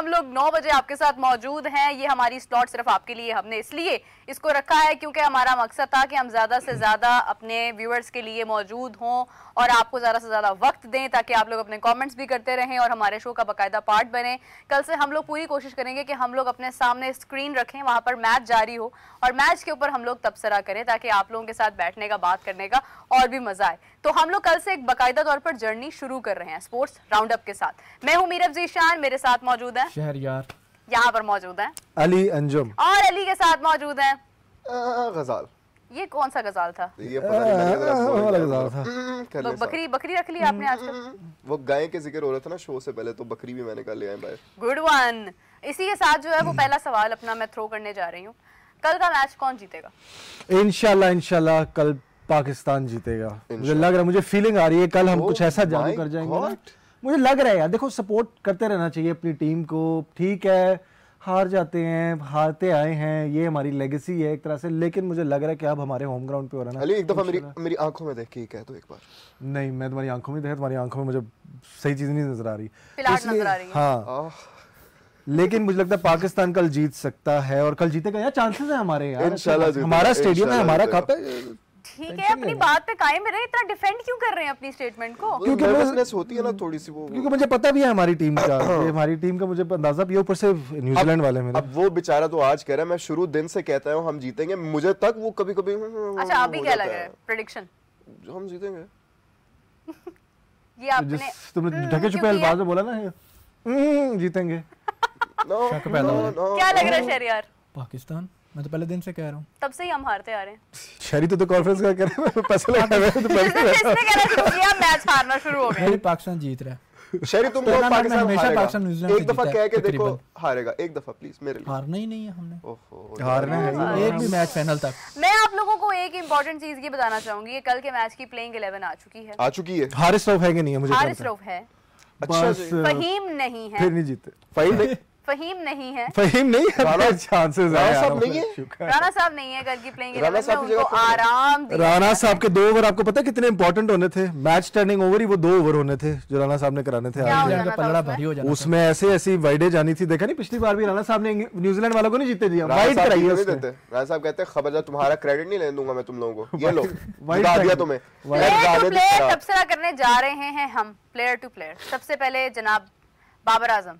हम लोग 9 बजे आपके साथ मौजूद हैं। ये हमारी स्लॉट सिर्फ आपके लिए हमने इसलिए इसको रखा है क्योंकि हमारा मकसद था कि हम ज़्यादा से ज़्यादा अपने व्यूअर्स के लिए मौजूद हों और आपको ज़्यादा से ज़्यादा वक्त दें ताकि आप लोग अपने कमेंट्स भी करते रहें और हमारे शो का बाकायदा पार्ट बने। कल से हम लोग पूरी कोशिश करेंगे कि हम लोग अपने सामने स्क्रीन रखें, वहाँ पर मैच जारी हो और मैच के ऊपर हम लोग तबसरा करें ताकि आप लोगों के साथ बैठने का, बात करने का और भी मजा आए। तो हम लोग कल से एक बाकायदा तौर पर जर्नी शुरू कर रहे हैं स्पोर्ट्स राउंड अप के साथ। मैं हूँ मीरब ज़ीशान, मेरे साथ मौजूद है शहरयार, यहाँ पर मौजूद है अली अंजुम और अली के साथ मौजूद है गजाल। ये कौन सा गजाल था? ये गजाल था। बकरी रख ली आपने आजकल? वो गाय के जिक्र हो रहा था ना शो से पहले, तो बकरी भी मैंने कल ले आया बाहर। Good one. इसी के साथ जो है वो पहला सवाल अपना मैं थ्रो करने जा रही हूँ। कल का मैच कौन जीतेगा? इंशाल्लाह कल पाकिस्तान जीतेगा। मुझे लग रहा है, मुझे फीलिंग आ रही है कल हम कुछ ऐसा जादू कर जाएंगे ना। मुझे लग रहा है यार, देखो सपोर्ट करते रहना चाहिए अपनी टीम को। ठीक है, हार जाते हैं, हारते आए हैं, ये हमारी लेगेसी है एक तरह से, लेकिन मुझे लग रहा है कि अब हमारे होम ग्राउंड पे हो रहा है ना। अली एक दफा मेरी आंखों में देख के कह दो एक बार। नहीं, मैं तुम्हारी आंखों में देखा, तुम्हारी आंखों में मुझे सही चीज नहीं नजर आ रही, नजर आ रही है। हाँ, लेकिन मुझे लगता है पाकिस्तान कल जीत सकता है और कल जीतेगा यार, चांसेस है हमारे यार। इंशाल्लाह हमारा स्टेडियम है, हमारा कप है। ठीक है, अपनी बात पे कायम रहे। इतना डिफेंड क्यों कर रहे हैं अपनी स्टेटमेंट को? क्योंकि नर्वसनेस होती है ना थोड़ी सी वो, क्योंकि मुझे पता भी है हमारी टीम का, हमारी टीम का मुझे अंदाजा भी है, ऊपर से न्यूजीलैंड वाले मेरे। अब वो बेचारा तो आज कह रहा है मैं शुरू दिन से कहता हूँ हम जीतेंगे, मुझे तक वो कभी कभी। अच्छा, अभी क्या लग रहा है प्रेडिक्शन? हम जीतेंगे। ये आपने तुमने ढके छुपे अल्फाज में बोला ना, जीतेंगे। क्या लग रहा है शहरयार? पाकिस्तान। मैं तो पहले दिन से कह रहा हूँ, तब से ही हम हारते आ रहे हैं। शहरी तो कॉन्फ्रेंस का कर रहे हैं, पैसे लगा रहे हैं, तो पैसे मैच हारना शुरू हो गया। पाकिस्तान जीत रहा है। शहरी तुम लोग पाकिस्तान हमेशा एक दफा कह के देखो हारेगा, एक दफा प्लीज मेरे लिए। हारना ही नहीं है हमने, हारना है एक भी मैच फाइनल तक। मैं आप लोगों को एक इंपॉर्टेंट चीज ये बताना चाहूंगी, कल के मैच की प्लेइंग 11 आ चुकी है। हारिस रऊफ है कि नहीं है? मुझे हारिस रऊफ है, अच्छा, फहीम नहीं है, फिर नहीं जीते। फहीम नहीं है, फहीम नहीं है, चांसेस है। राणा साहब नहीं है, राणा साहब नहीं है कल की प्लेइंग 11 में, उनको आराम दिया। राणा साहब के 2 ओवर आपको पता है कितने इंपॉर्टेंट होने थे? मैच टर्निंग ओवर ही वो 2 ओवर होने थे जो राणा साहब ने कराने थे। उसमें ऐसी वाइडें जानी थी, देखा नहीं पिछली बार भी राणा साहब ने न्यूजीलैंड वालों को नहीं जीते दिया, वाइड कराई है उसने। राणा साहब कहते हैं खबरदार तुम्हारा क्रेडिट नहीं लेने दूंगा मैं तुम लोगों को, ये लो बता दिया तुम्हें। प्लेयर तबसरा करने जा रहे हैं हम, प्लेयर टू प्लेयर। सबसे पहले जनाब बाबर आजम,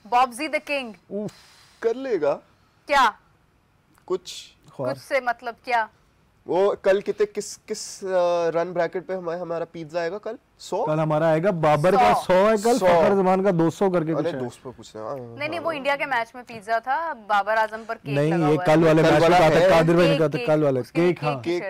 बॉब्जी द किंग। कर लेगा क्या? कुछ से मतलब क्या? वो कल किस रन ब्रैकेट पे हमारा पिज्जा आएगा कल? 100? कल हमारा आएगा बाबर का 100 है कल, फखर जमान का 200 करके कुछ है। 200 कुछ नहीं, वो इंडिया के मैच में पिज्जा था, बाबर आजम पर केक नहीं, लगा ये हुआ कल वाले मैच में कहा था, कादिर भाई ने कहा था कल वाले केक। हां, केक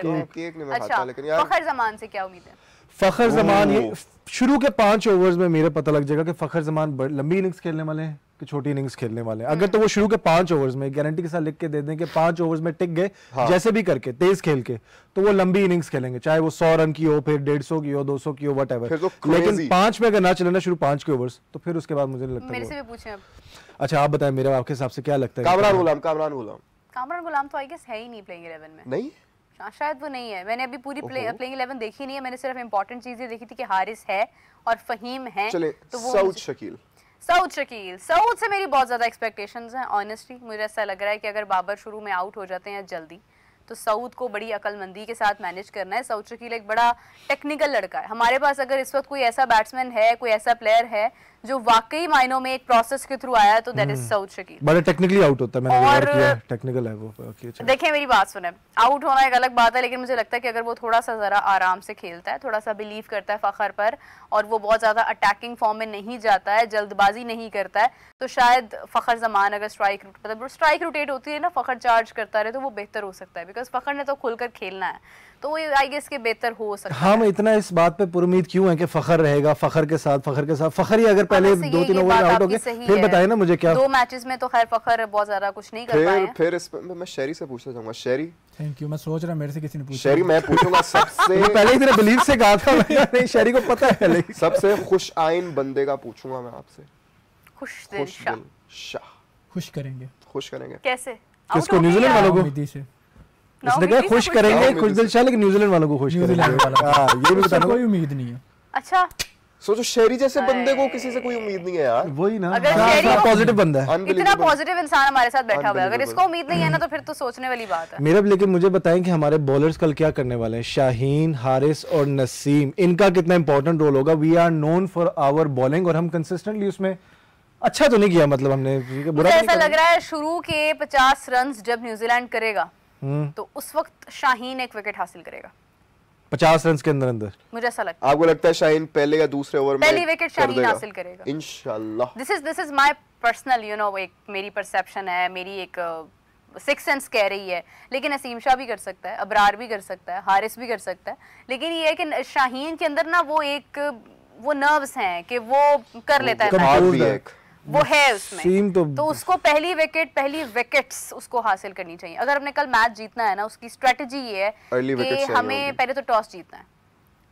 नहीं मैं खाता, लेकिन यार फखर जमान से क्या उम्मीद है? फखर जमान ये शुरू के 5 ओवर्स में मेरे पता लग जाएगा कि फखर जमान लंबी इनिंग्स खेलने वाले हैं कि छोटी इनिंग्स खेलने वाले हैं। अगर तो वो शुरू के 5 ओवर्स में गारंटी के साथ लिख के दे दें कि 5 ओवर्स में टिक गए, जैसे भी करके तेज खेल के, तो वो लंबी इनिंग्स खेलेंगे, चाहे वो 100 रन की हो, फिर 150 की हो, 200 की हो, व्हाटएवर। लेकिन 5 में अगर ना चले ना शुरू 5 के ओवर्स, तो फिर उसके बाद मुझे नहीं लगता। मेरे से भी पूछें अब। अच्छा, आप बताएं मेरे आपके हिसाब से क्या लगता है? कामरान गुलाम तो आई गेस है ही नहीं प्लेइंग 11 में। नहीं, शायद वो नहीं है। मैंने अभी पूरी प्लेइंग 11 देखी नहीं है, मैंने सिर्फ इंपॉर्टेंट चीजें देखी थी कि हारिस है और फहीम है। तो वो सऊद से मेरी बहुत ज्यादा एक्सपेक्टेशंस हैं। ऑनेस्टली मुझे ऐसा लग रहा है कि अगर बाबर शुरू में आउट हो जाते हैं जल्दी, तो सऊद को बड़ी अकलमंदी के साथ मैनेज करना है। सऊद शकील एक बड़ा टेक्निकल लड़का है। हमारे पास अगर इस वक्त कोई ऐसा बैट्समैन है, कोई ऐसा प्लेयर है जो वाकई मायनों में एक प्रोसेस के थ्रू आया है, तो दैट इज सऊद शकील। बड़ा टेक्निकली आउट होता है, मैंने रिकॉर्ड किया, टेक्निकल है वो। देखिए मेरी बात सुने, आउट होना एक अलग बात है, लेकिन मुझे लगता है कि अगर वो थोड़ा सा जरा आराम से खेलता है, थोड़ा सा बिलीव करता है फखर पर, और वो बहुत ज्यादा अटैकिंग फॉर्म में नहीं जाता है, जल्दबाजी नहीं करता है, तो शायद फखर जमान अगर स्ट्राइक रोटेट होती है ना, फखर चार्ज करता रहे, तो वो बेहतर हो सकता है। बिकॉज फखर ने तो खुलकर खेलना है, तो वो आई गेस के बेहतर हो सकता है। हम इतना इस बात पे पुरुमीद क्यों है कि फखर रहेगा, फखर के साथ फखर ही अगर पहले 2-3 ओवर आउट हो गए, फिर बताए ना मुझे क्या 2 मैचेस में तो खैर फखर बहुत ज्यादा कुछ नहीं कर पाए। फिर इसमें मैं शहरी से पूछना चाहूंगा। शहरी, थैंक यू। मैं सोच रहा मेरे से किसी ने पूछा। शहरी मैं पूछूंगा सबसे पहले ही तेरे बिलीव से कहा था नहीं, शहरी को पता है पहले। सबसे खुश आइन बंदे का पूछूंगा मैं आपसे। खुश दिल शाह। खुश करेंगे कैसे? किसको? न्यूजीलैंड वालों को। उसने कहा खुश करेंगे, खुश दिल शाह, लेकिन न्यूजीलैंड वालों को खुश करेंगे। हां, ये भी बताना, कोई उम्मीद नहीं है। अच्छा, सो जो शेरी जैसे बंदे को किसी से कोई उम्मीद नहीं है यार। वही ना, पॉजिटिव बंदा है, इतना पॉजिटिव इंसान हमारे साथ बैठा हुआ है, अगर इसको उम्मीद नहीं है ना तो फिर तो सोचने वाली बात है। मेरा लेकिन मुझे बताएं कि हमारे बॉलर्स कल क्या करने वाले हैं, शाहीन, हारिस और नसीम, इनका कितना इंपॉर्टेंट रोल होगा। We are known for our bowling और हम कंसिस्टेंटली उसमें अच्छा तो नहीं किया, मतलब हमने मुझे ऐसा लग रहा है शुरू के 50 रन जब न्यूजीलैंड करेगा तो उस वक्त शाहीन एक विकेट हासिल करेगा 50 रन के अंदर मुझे ऐसा लगता है। आपको लगता है शाहीन पहले या दूसरे ओवर में पहली विकेट शाहीन हासिल करेगा इंशाल्लाह? दिस इज माय पर्सनल एक मेरी परसेप्शन है, मेरी एक सिक्स सेंस कह रही है, लेकिन नसीम शाह भी कर सकता है, अबरार भी कर सकता है, हारिस भी कर सकता है, लेकिन ये है कि शाहीन के अंदर ना वो नर्व्स हैं कि वो कर लेता है, वो है उसमें, तो उसको पहली विकेट्स उसको हासिल करनी चाहिए। अगर हमने कल मैच जीतना है ना, उसकी स्ट्रेटजी ये है कि हमें पहले तो टॉस जीतना है,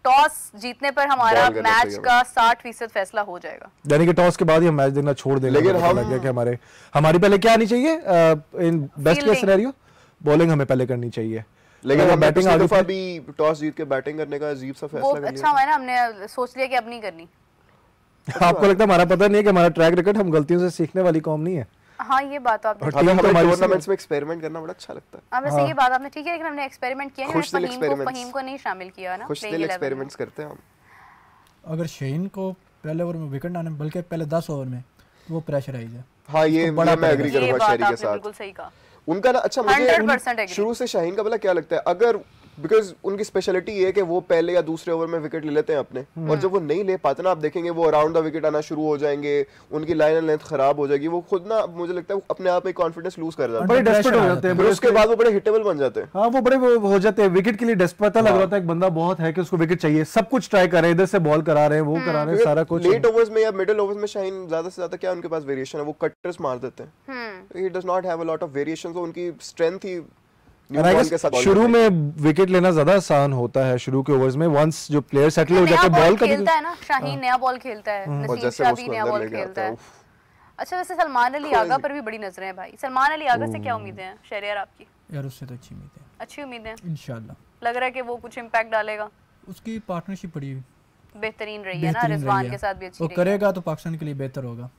टॉस जीतने पर हमारा मैच का 60% फैसला हो जाएगा, यानी कि टॉस के बाद ही हम मैच देखना छोड़ देंगे। लेकिन हम लग गया कि हमारी पहले क्या आनी चाहिए, in best case scenario bowling हमें पहले करनी चाहिए, लेकिन हम बैटिंग आगे दफा भी टॉस जीत के बैटिंग करने का अजीब सा फैसला कर लिया। अच्छा हुआ ना, हमने सोच लिया कि अब नहीं करनी। आपको लगता है हमारा पता नहीं है कि हमारा ट्रैक रिकॉर्ड, हम गलतियों से सीखने वाली कौम नहीं है। हाँ ये बात आपने, हमें टूर्नामेंट्स में एक्सपेरिमेंट करना बड़ा अच्छा लगता है। अब वैसे ये बात आपने ठीक है, लेकिन हमने एक्सपेरिमेंट किया है, फहीम को नहीं शामिल किया ना, खुशदिल एक्सपेरिमेंट्स करते हैं हम। अगर शाहीन को पहले ओवर में विकेट ना आने बल्कि पहले 10 ओवर में वो प्रेशराइज है। हाँ ये मैं एग्री करूंगा शेरी के साथ, बिल्कुल सही कहा उनका ना। अच्छा मुझे शुरू से शाहीन का भला क्या लगता है, अगर बिकॉज उनकी स्पेशलिटी ये है कि वो पहले या दूसरे ओवर में विकेट ले लेते हैं अपने, और जब वो नहीं ले पाते ना, आप देखेंगे वो अराउंड द विकेट आना शुरू हो जाएंगे, उनकी लाइन एंड लेंथ खराब हो जाएगी, वो खुद ना मुझे लगता है अपने आप में कॉन्फिडेंस लूज कर जाते हैं, बड़े डेस्परेट हो जाते हैं, फिर उसके बाद वो बड़े हिटेबल बन जाते हैं। हाँ वो बड़े हो जाते हैं, विकेट के लिए डेस्परेट लग रहा था, एक बंदा बहुत है कि उसको विकेट चाहिए, सब कुछ ट्राई कर रहे हैं, इधर से बॉल करा रहे हैं, वो करा रहे हैं, सारा कुछ। लेट ओवर्स में या मिडिल ओवर्स में शाहीन ज्यादा से ज्यादा क्या उनके पास वेरिएशन है, वो कटर्स मार देते हैं, he does not have a lot of variations, तो उनकी स्ट्रेंथ ही शुरू में विकेट लेना ज्यादा आसान होता है, शुरू के ओवर्स में वंस जो प्लेयर सेटल हो जाते हैं, बॉल खेलता है ना, शाहीन नया बॉल खेलता है, नसीम शाह भी नया बॉल खेलता है। अच्छा वैसे सलमान अली आगा पर भी बड़ी नजरें हैं भाई, सलमान अली आगा से क्या उम्मीदें हैं शहरियार आपकी? यार उससे तो अच्छी उम्मीद है, अच्छी उम्मीदें इंशाल्लाह। लग रहा है कि वो कुछ इम्पैक्ट डालेगा, उसकी पार्टनरशिप बड़ी बेहतरीन रही है ना, रिजवान के साथ भी अच्छी वो करेगा तो पाकिस्तान के लिए बेहतर होगा।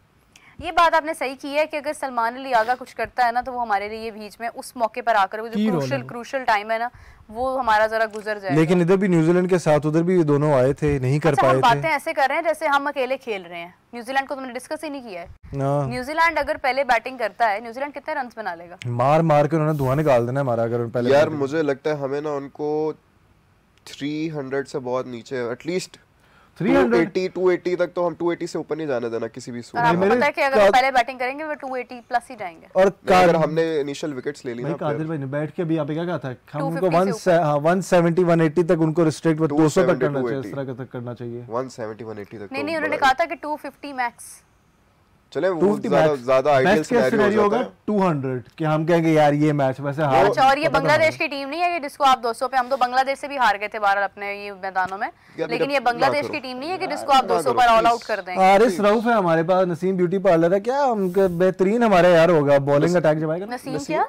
ये बात आपने सही की है कि अगर सलमान अली आगा कुछ करता है ना, तो वो हमारे लिए बीच में उस मौके पर आकर वो जो क्रूशल टाइम है ना, वो हमारा जरा गुजर जाएगा। लेकिन इधर भी न्यूजीलैंड के साथ उधर भी दोनों आए थे, नहीं कर पाए थे। बातें ऐसे कर रहे हैं जैसे हम अकेले खेल रहे हैं, न्यूजीलैंड को तुमने डिस्कस ही नहीं किया है। न्यूजीलैंड अगर पहले बैटिंग करता है, न्यूजीलैंड कितने रन बना लेगा? मार के उन्होंने धुआं निकाल देना हमारा, अगर पहले। यार मुझे लगता है हमें ना उनको 300 से बहुत नीचे, एटलीस्ट 280 तक तो हम 280 से ऊपर नहीं जाने देना किसी भी सूरत में। पता है कि अगर पहले बैटिंग करेंगे वो 280 प्लस ही जाएंगे। और अगर हमने इनिशियल विकेट्स ले ली ना, कादिर भाई ने बैठ के भी यहाँ पे क्या कहा था, हम उनको 170 180 तक उनको रिस्ट्रिक्ट 200 तक करना चाहिए, इस तरह तक करना चाहिए। 170 180 तक नहीं उन्होंने कहा था कि 250 मैक्स। चले वो ज्यादा आइडियल सिनेरियो होगा 200 कि हम कहेंगे यार ये मैच वैसे हार। अच्छा और ये बांग्लादेश की टीम नहीं है कि जिसको आप 200 पे, हम तो बांग्लादेश से भी हार गए थे बहरहाल अपने ये मैदानों में, लेकिन ये बांग्लादेश की टीम नहीं है कि जिसको आप 200 पर ऑल आउट कर देंगे। हारिस रऊफ है हमारे पास, नसीम ब्यूटी पार्लर है, क्या उनका बेहतरीन हमारे यार होगा, बॉलिंग अटैक जब आएगा। नसीम क्या?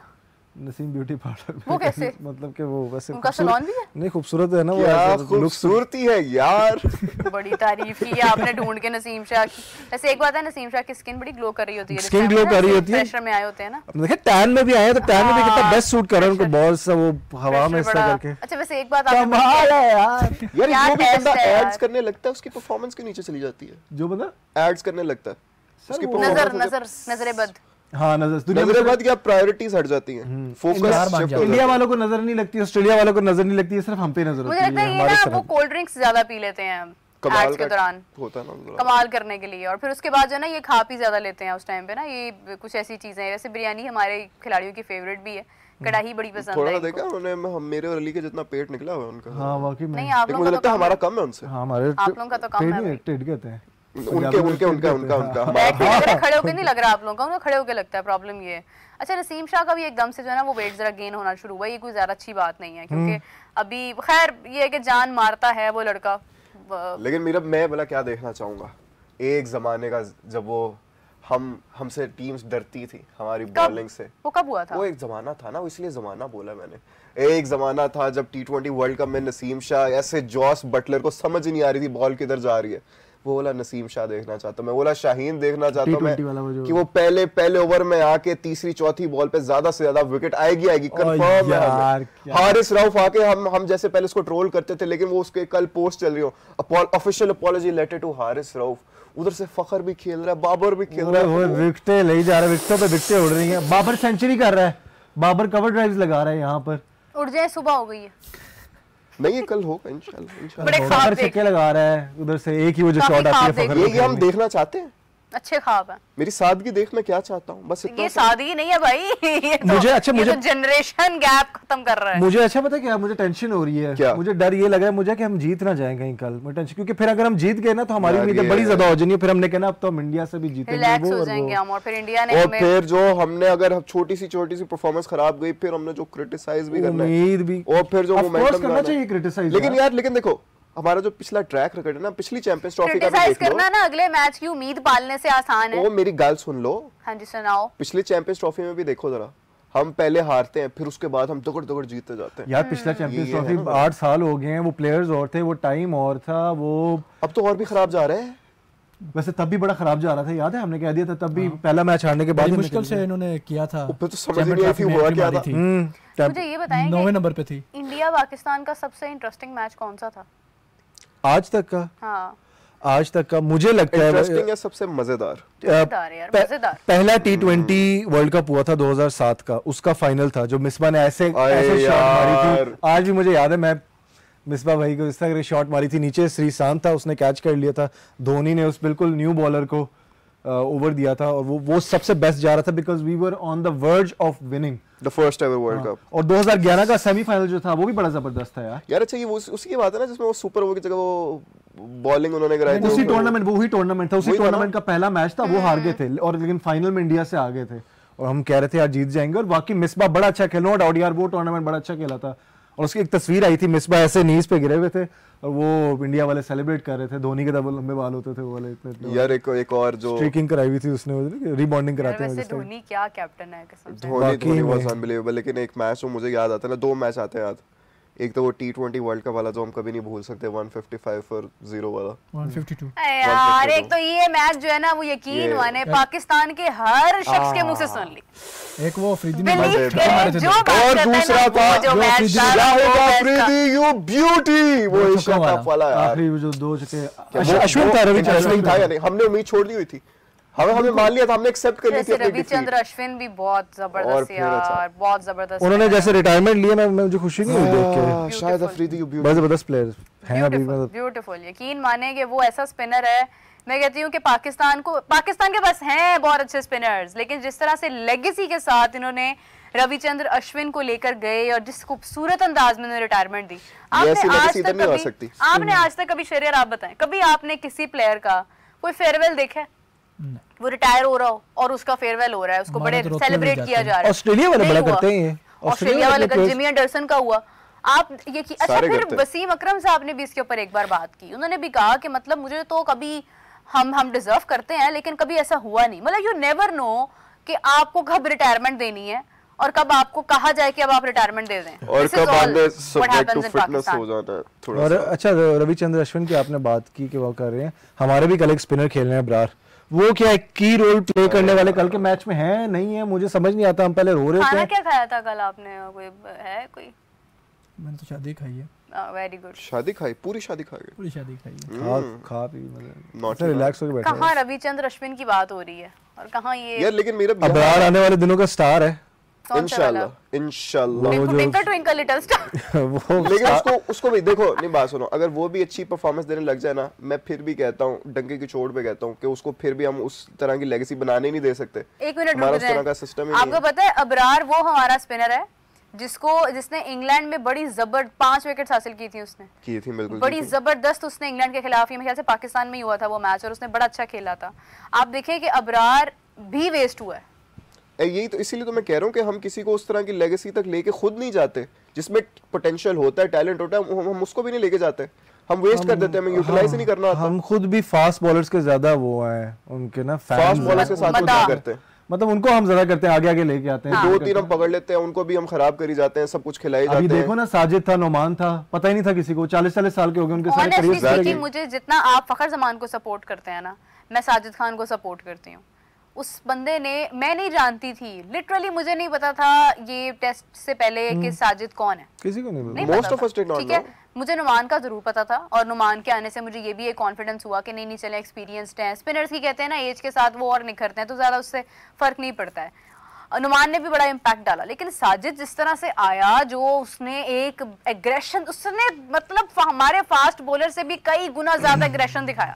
नसीम ब्यूटी पार्लर वो कैसे? मतलब कि वो वैसे उनका सैलून भी है? नहीं खूबसूरत है ना, वो खूबसूरती है यार। बड़ी तारीफ की है आपने ढूंढ के नसीम शाह की। वैसे एक बात है, नसीम शाह की स्किन बड़ी ग्लो कर रही होती है, स्किन ग्लो कर रही होती है, प्रेशर में आए होते हैं ना। देखिए टैन में भी आए तो टैन में भी कितना बेस्ट सूट कर रहा है उनको, बॉल से वो हवा में इस तरह करके। अच्छा वैसे एक बात कमाल है यार, यार जो भी बंदा एड्स करने लगता है उसकी परफॉर्मेंस के नीचे चली जाती है, जो बंदा एड्स करने लगता है उसकी नजरेबद। हाँ नजरेबद क्या प्रायोरिटीज हट जाती हैं, फोकस शिफ्ट हो। इंडिया वालों को नजर नहीं लगती, ऑस्ट्रेलिया वालों को नजर नहीं लगती है, सिर्फ हम पे नजर होती है। मुझे लगता है ये ना वो कोल्ड ड्रिंक्स ज्यादा पी लेते हैं एड्स के दौरान, होता है ना कमाल करने के लिए, और फिर उसके बाद जो है ना ये खा पी ज्यादा लेते हैं उस टाइम पे ना, ये कुछ ऐसी चीजें हैं। वैसे बिरयानी हमारे खिलाड़ियों की फेवरेट भी है, कढ़ाई बड़ी पसंद है। थोड़ा देखा उन्होंने, मेरे और अली के जितना पेट निकला हुआ है उनका। हाँ वाकई में। नहीं आप लोगों का तो हमारा कम है उनसे। हाँ हमारे आप लोगों का तो कम है, टेढ़ कहते हैं उनका खड़े होके नहीं लग रहा आप लोगों का, उनको खड़े होके लगता है, प्रॉब्लम ये है। अच्छा नसीम शाह का भी एकदम से जो है ना वो वेट जरा गेन होना शुरू हुआ, ये कोई ज्यादा अच्छी बात नहीं है, क्योंकि अभी खैर ये है कि जान मारता है वो लड़का। लेकिन मेरा मैं बोला क्या देखना चाहूंगा, एक जमाने का जब वो हमसे टीम्स डरती थी हमारी बॉलिंग से, वो कब हुआ था? वो एक जमाना था ना, वो इसलिए जमाना बोला मैंने, एक जमाना था जब T20 वर्ल्ड कप में नसीम शाह ऐसे जॉस बटलर को समझ ही नहीं आ रही थी बॉल किधर जा रही है, वो बोला नसीम शाह देखना चाहता हूँ, मैं बोला शाहीन देखना चाहता हूँ मैं T20 वाला वो जो- कि वो पहले ओवर में आके तीसरी चौथी बॉल पे ज्यादा से ज्यादा विकेट आएगी कंफर्म है यार, हमें। हारिस रऊफ आके हम जैसे पहले उसको ट्रोल करते थे, लेकिन वो उसके कल पोस्ट चल रही हो official apology letter to Haris Rauf, उधर से फखर भी खेल रहा है, बाबर भी खेल रहा है, विकेटें ले जा रहा है, विकेटों पे विकेटें उड़ रही हैं। बाबर सेंचुरी कर रहा है, बाबर कवर ड्राइव्स लगा रहा है यहाँ पर। उड़ जाए, सुबह हो गई है। नहीं ये कल होगा इंशाल्लाह। बड़े ख्वाब फखर देख छक्के लगा रहा है उधर से, एक ही वो जो काफी शॉट आती है ख्वाब फखर ये हम देखना चाहते हैं, अच्छे ख्वाब है। मेरी सादगी देख मैं क्या चाहता हूँ बस इतना ये सादगी नहीं है भाई, ये तो, मुझे अच्छा, ये मुझे- तो जनरेशन गैप खत्म कर रहा है। मुझे अच्छा पता है क्या, मुझे टेंशन हो रही है, क्या? मुझे डर ये लगा है मुझे कि हम जीत ना जाएं कहीं कल, मुझे टेंशन, क्योंकि फिर अगर हम जीत गए ना तो हमारी यार उम्मीदें ये- बड़ी ज्यादा हो जाएंगी, फिर हमने कहना अब तो हम इंडिया से भी जीतेंगे रिलैक्स वो हो और जाएंगे वो। हम, और फिर इंडिया ने और हमें फिर जो हमने अगर छोटी सी परफॉर्मेंस खराब गई, फिर हमने जो क्रिटिसाइज भी करना है उम्मीद भी और फिर जो Of course मोमेंटम करना चाहिए क्रिटिसाइज, लेकिन देखो हमारा जो पिछला ट्रैक रिकॉर्ड है ना, पिछली चैंपियंस ट्रॉफी का भी क्रिटिसाइज देख लो। करना ना अगले मैच की उम्मीद पालने से आसान है। ओ मेरी गाल सुन लो, हाँ जी सुनाओ। पिछली चैंपियंस ट्रॉफी में भी देखो जरा, हम पहले हारते हैं, फिर उसके बाद हम दगड़ जीतते जाते हैं। यार पिछला चैंपियंस ये है ट्रॉफी ना। 8 साल हो गए हैं, वो प्लेयर्स और थे, वो टाइम और था, वो अब तो और भी खराब जा रहा है। वैसे तब भी बड़ा खराब जा रहा था, याद है हमने कह दिया था तब भी, पहला मैच हारने के बाद बड़ी हमने मुश्किल कह दिया। से इन्होंने किया था, फिर तो समझ ही नहीं आई थी हुआ क्या था। मुझे ये बताएं कि 9वें नंबर पे थी। इंडिया पाकिस्तान का सबसे इंटरेस्टिंग मैच कौन सा था? आज तक का, हाँ आज तक का मुझे लगता है इंटरेस्टिंग है, सबसे मजेदार। मजेदार यार, मजेदार। पहला T20 वर्ल्ड कप हुआ था 2007 का, उसका फाइनल था जो मिसबा ने ऐसे शॉट मारी थी, आज भी मुझे याद है, मैं मिसबा भाई को इस तरह शॉट मारी थी, नीचे श्रीशांत था, उसने कैच कर लिया था, धोनी ने उस बिल्कुल न्यू बॉलर को ओवर दिया था, और वो सबसे बेस्ट जा रहा था because we were on the verge of winning the first ever world cup. और 2011 का सेमीफाइनल जो था वो भी बड़ा जबरदस्त था यार। यार अच्छा ये वो उसी की बात है ना जिसमें वो सुपर ओवर की जगह वो बॉलिंग उन्होंने कराई थी। उसी टूर्नामेंट, वही टूर्नामेंट था, उसी वही था ना? टूर्नामेंट का पहला मैच था, वो हार गए थे और लेकिन फाइनल में इंडिया से आ गए थे, और हम कह रहे थे यार जीत जाएंगे, और वाकई मिसबा बड़ा अच्छा खेला, नो डाउट यार वो टूर्नामेंट बड़ा अच्छा खेला था। और उसकी एक तस्वीर आई थी, मिसबा ऐसे नीज पे गिरे हुए थे और वो इंडिया वाले सेलिब्रेट कर रहे थे, धोनी के डबल लंबे बाल होते थे वो वाले, इतने यार एक और जो स्ट्रीकिंग कराई हुई थी उसने, रीबॉन्डिंग कराते हैं वैसे जिस तरह। धोनी क्या कैप्टन है कसम से। Dhoni was unbelievable. लेकिन एक मैच जो मुझे याद आता है ना, 2 मैच आते हैं याद, एक तो वो T20 वर्ल्ड कप वाला जो हम कभी नहीं भूल सकते, 155 for 0 वाला 152। यार एक तो ये मैच जो है ना वो यकीन माने पाकिस्तान के हर शख्स के मुंह से सुन ली। एक वो अफरीदी ने बिलीव छक्के मारे के थे जो दो। बात और करता है दूसरा ना, था वो जो मैच अफरीदी था, जाहिद वो मैच था। अफरीदी यू ब्यूटी, वो छक्का एशिया वाला। कप वाला यार। आखिरी वो जो 2 छक्के, वो अश्विन था, रविचंद्र अश्विन था या नहीं, हमने उम्मीद छोड़ दी हुई थी, हमें मान लिया था, हमने एक्सेप्ट कर ली थी जैसे अपनी रविचंद्र defeat। अश्विन भी बहुत और जबरदस्त फिर यार, अच्छा। बहुत जबरदस्त। उन्होंने जैसे रिटायरमेंट लिया, मैं मुझे खुशी नहीं हुई देख के, शायद अफरीदी यू ब्यूटी। बड़े जबरदस्त प्लेयर्स हैं अभी, ब्यूटीफुल मतलब ब्यूटीफुल, यकीन माने कि वो ऐसा स्पिनर है। मैं कहती हूँ कि पाकिस्तान के पास हैं बहुत अच्छे स्पिनर्स, लेकिन जिस तरह से लेगेसी के साथ इन्होंने रविचंद्र अश्विन को लेकर गए और जिस खूबसूरत अंदाज में उन्होंने रिटायरमेंट दी, ऐसी legacy इधर नहीं आ सकती। आपने आज तक कभी शरीर आप बताएं, कभी आपने किसी प्लेयर का कोई फेयरवेल देखा है? वो रिटायर हो रहा हो और उसका फेयरवेल हो रहा है, उसको हमारे बड़े तो रोते हुए सेलिब्रेट जाते किया हैं। जा रहा है। ऑस्ट्रेलिया वाले नहीं बड़ा हुआ। करते हैं ये, ऑस्ट्रेलिया वाले का players- जिमी एंडरसन का हुआ। आप ये अच्छा, सारे फिर करते हैं। वसीम अकरम साहब ने भी इसके ऊपर एक बार बात की, उन्होंने भी कहा कि मतलब मुझे तो कभी हम डिजर्व करते हैं लेकिन कभी ऐसा हुआ नहीं, मतलब यू नेवर नो कि आपको कब रिटायरमेंट देनी है और कब आपको कहा जाए कि अब आप रिटायरमेंट दे दें, और This is कब all आपने what subject happens to in fitness Pakistan. हो जाता है थोड़ा और सा। अच्छा रविचंद्र अश्विन की आपने बात की कि वो कर रहे हैं, हमारे भी कल एक स्पिनर खेल रहे हैं अबरार, वो क्या एक की रोल प्ले करने वाले कल के मैच में है नहीं है, मुझे समझ नहीं आता, हम पहले रो रहे खाना थे। क्या खाया था कल आपने? कोई है कोई? मैंने तो शादी खाई है, वेरी गुड। शादी खाई, पूरी शादी खा गए। पूरी शादी खाई है। खा पी मतलब Not रिलैक्स होकर बैठे हैं। कहाँ रविचंद्र अश्विन की बात हो रही है और कहाँ ये यार लेकिन मेरा अबरार आने वाले दिनों का स्टार है। कौन सा वाला? इंशाल्लाह ट्विंकल ट्विंकल लिटिल स्टार। वो लेकिन उसको भी देखो, नहीं बात सुनो, अगर वो भी अच्छी परफॉर्मेंस देने लग जाए ना, मैं फिर भी कहता हूँ, डंके की चोट पे कहता हूँ कि उसको फिर भी हम उस तरह की लेगेसी बनाने ही नहीं दे सकते। एक मिनट हमारा रुक उस तरह का जाए, सिस्टम ही नहीं आपको पता है अबरार वो हमारा स्पिनर है जिसने इंग्लैंड में बड़ी 5 विकेट्स हासिल की थी, उसने की थी बिल्कुल बड़ी की थी। जबरदस्त, उसने इंग्लैंड के खिलाफ, ये मेरे ख्याल से पाकिस्तान में ही हुआ था वो मैच, और उसने बड़ा अच्छा खेला था। आप देखें कि अबरार भी वेस्ट हुआ है। यही तो, इसीलिए तो मैं कह रहा हूँ कि हम किसी को उस तरह की लेगेसी तक लेके खुद नहीं जाते, जिसमें पोटेंशियल होता है, टैलेंट होता है, हम उसको भी नहीं लेके जाते, हम वेस्ट कर देते हैं, हमें यूटिलाइज ही नहीं करना आता। हम खुद भी फास्ट बॉलर्स के ज्यादा वो हैं उनके ना फास्ट बॉलर्स के साथ तो क्या करते हैं? मतलब उनको हम ज्यादा करते हैं, आगे आगे लेके आते हैं। 2-3 हम पकड़ लेते हैं, उनको भी हम खराब करी जाते हैं, सब कुछ खिलाई जाते हैं। अभी देखो ना, साजिद था, नोमान था, पता ही नहीं था किसी को, 40-40 साल के हो गए उनके सारे Honestly करियर। speaking, मुझे जितना आप फखर जमान को सपोर्ट करते हैं ना, मैं साजिद खान को सपोर्ट करती हूँ। उस बंदे ने, मैं नहीं जानती थी, लिटरली मुझे नहीं पता था ये टेस्ट से पहले कि साजिद कौन है, किसी को नहीं नहीं पता। Most of us did not ठीक है, know. मुझे नुमान का जरूर पता था, और नुमान के आने से मुझे ये भी एक कॉन्फिडेंस हुआ कि नहीं चले, एक्सपीरियंस्ड हैं। स्पिनर्स की कहते हैं ना, एज के साथ वो और निखरते हैं, तो ज्यादा उससे फर्क नहीं पड़ता है। नुमान ने भी बड़ा इम्पैक्ट डाला, लेकिन साजिद जिस तरह से आया, जो उसने एक एग्रेशन, उसने मतलब हमारे फास्ट बॉलर से भी कई गुना ज्यादा एग्रेशन दिखाया।